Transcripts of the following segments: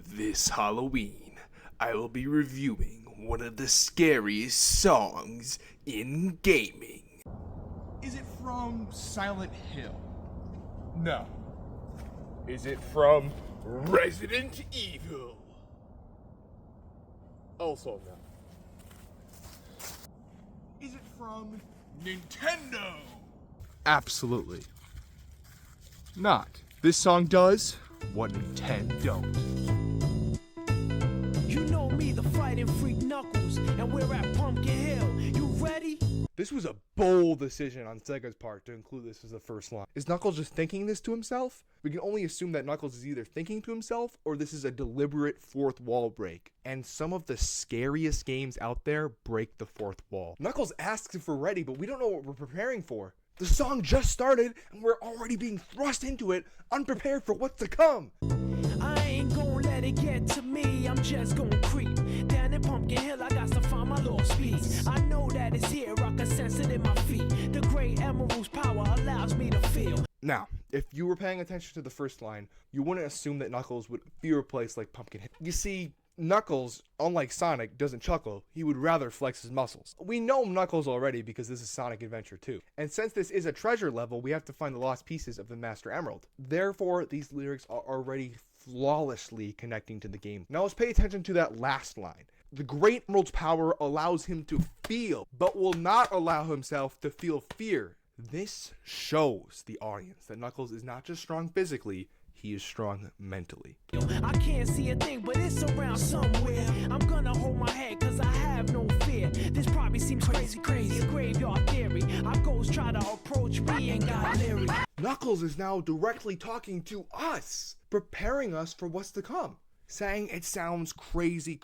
This Halloween, I will be reviewing one of the scariest songs in gaming. Is it from Silent Hill? No. Is it from Resident Evil? Also no. Is it from Nintendo? Absolutely not. This song does what Nintendo don't. You know me, the fighting freak Knuckles, and we're at Pumpkin Hill. You ready? This was a bold decision on Sega's part to include this as the first line. Is Knuckles just thinking this to himself? We can only assume that Knuckles is either thinking to himself or this is a deliberate fourth wall break. And some of the scariest games out there break the fourth wall. Knuckles asks if we're ready, but we don't know what we're preparing for. The song just started and we're already being thrust into it, unprepared for what's to come. I ain't gon' let it get to me, I'm just gon' creep. Down in Pumpkin Hill, I got to find my lost piece. I know that it's here, I can sense it in my feet. The great emerald's power allows me to feel. Now, if you were paying attention to the first line, you wouldn't assume that Knuckles would fear a place like Pumpkin Hill. You see, Knuckles, unlike Sonic, doesn't chuckle. He would rather flex his muscles. We know Knuckles already because this is Sonic Adventure 2. And since this is a treasure level, we have to find the lost pieces of the Master Emerald. Therefore, these lyrics are already flawlessly connecting to the game. Now let's pay attention to that last line. The Great Emerald's power allows him to feel, but will not allow himself to feel fear. This shows the audience that Knuckles is not just strong physically, he is strong mentally. I can't see a thing, but it's around somewhere. I'm gonna hold my head, cause I have no fear. This probably seems crazy, a graveyard theory. Our ghosts try to approach me and got leery. Knuckles is now directly talking to us, preparing us for what's to come. Saying it sounds crazy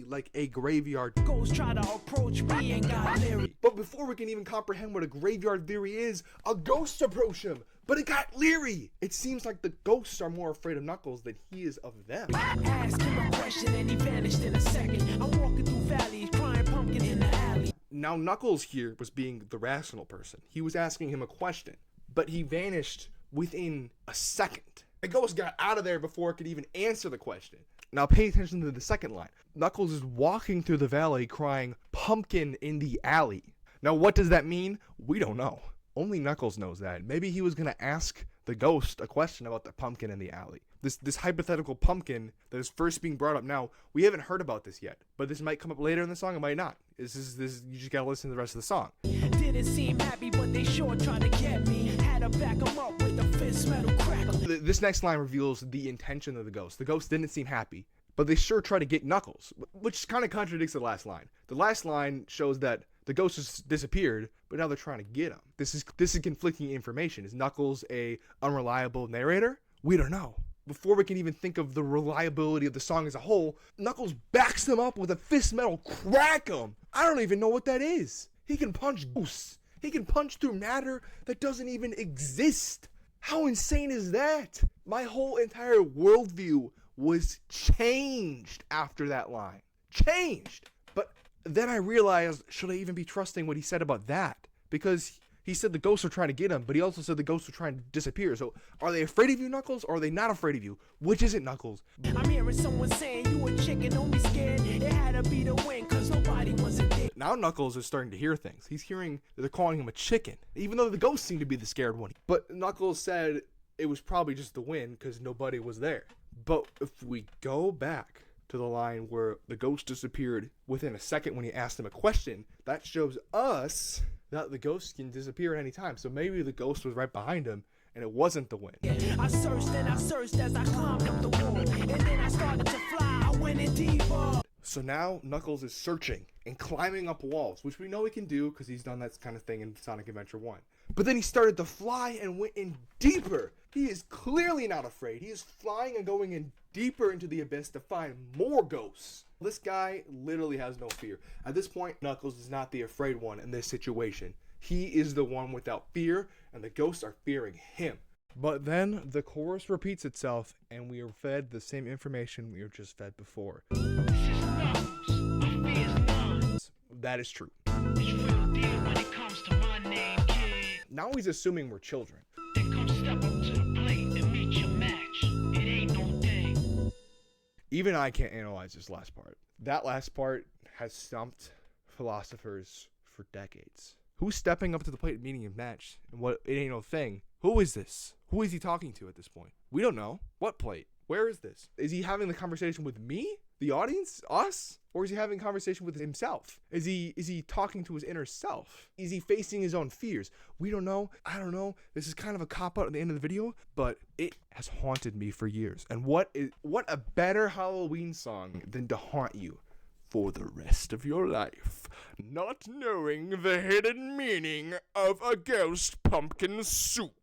like a graveyard. Ghosts try to approach me and got leery. But before we can even comprehend what a graveyard theory is, a ghost approached him, but it got leery. It seems like the ghosts are more afraid of Knuckles than he is of them. Asked him a question and he vanished in a second. I'm walking through valleys, crying pumpkin in the alley. Now Knuckles here was being the rational person. He was asking him a question, but he vanished within a second. The ghost got out of there before it could even answer the question. Now pay attention to the second line. Knuckles is walking through the valley crying, "Pumpkin in the alley." Now what does that mean? We don't know. Only Knuckles knows that. Maybe he was going to ask the ghost a question about the pumpkin in the alley. This hypothetical pumpkin that is first being brought up now, we haven't heard about this yet. But this might come up later in the song, it might not. You just gotta listen to the rest of the song. Didn't seem happy, but they sure tried to get me. Had to back them up with a fist metal cracker. This next line reveals the intention of the ghost. The ghost didn't seem happy, but they sure try to get Knuckles, which kind of contradicts the last line. The last line shows that the ghost just disappeared, but now they're trying to get him. This is conflicting information. Is Knuckles a unreliable narrator? We don't know. Before we can even think of the reliability of the song as a whole, Knuckles backs them up with a fist metal crack 'em. I don't even know what that is. He can punch ghosts. He can punch through matter that doesn't even exist. How insane is that? My whole entire worldview was changed after that line. Changed. But then I realized, should I even be trusting what he said about that? Because he said the ghosts are trying to get him, but he also said the ghosts are trying to disappear. So are they afraid of you, Knuckles, or are they not afraid of you? Which is it, Knuckles? I'm hearing someone saying you a chicken, don't be scared. It had to be the win, cause nobody wasn't there. Now Knuckles is starting to hear things. He's hearing that they're calling him a chicken, even though the ghosts seem to be the scared one. But Knuckles said it was probably just the wind because nobody was there. But if we go back to the line where the ghost disappeared within a second when he asked him a question, that shows us that the ghost can disappear at any time. So maybe the ghost was right behind him and it wasn't the wind. I searched and I searched as I climbed up the wall, and then I started to fly. I went in deeper. So now Knuckles is searching and climbing up walls, which we know he can do because he's done that kind of thing in Sonic Adventure 1. But then he started to fly and went in deeper. He is clearly not afraid. He is flying and going in deeper into the abyss to find more ghosts. This guy literally has no fear. At this point, Knuckles is not the afraid one in this situation. He is the one without fear, and the ghosts are fearing him. But then the chorus repeats itself, and we are fed the same information we were just fed before. That is true. Now he's assuming we're children. Even I can't analyze this last part. That last part has stumped philosophers for decades. Who's stepping up to the plate at meeting a match? And what, it ain't no thing. Who is this? Who is he talking to at this point? We don't know. What plate? Where is this? Is he having the conversation with me? The audience? Us? Or is he having a conversation with himself? Is he talking to his inner self? Is he facing his own fears? We don't know. I don't know. This is kind of a cop-out at the end of the video, but it has haunted me for years. And what a better Halloween song than to haunt you for the rest of your life, not knowing the hidden meaning of a ghost pumpkin soup.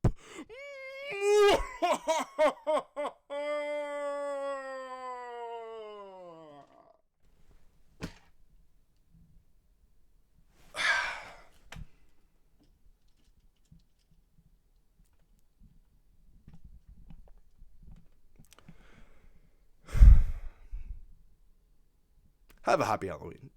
Have a happy Halloween.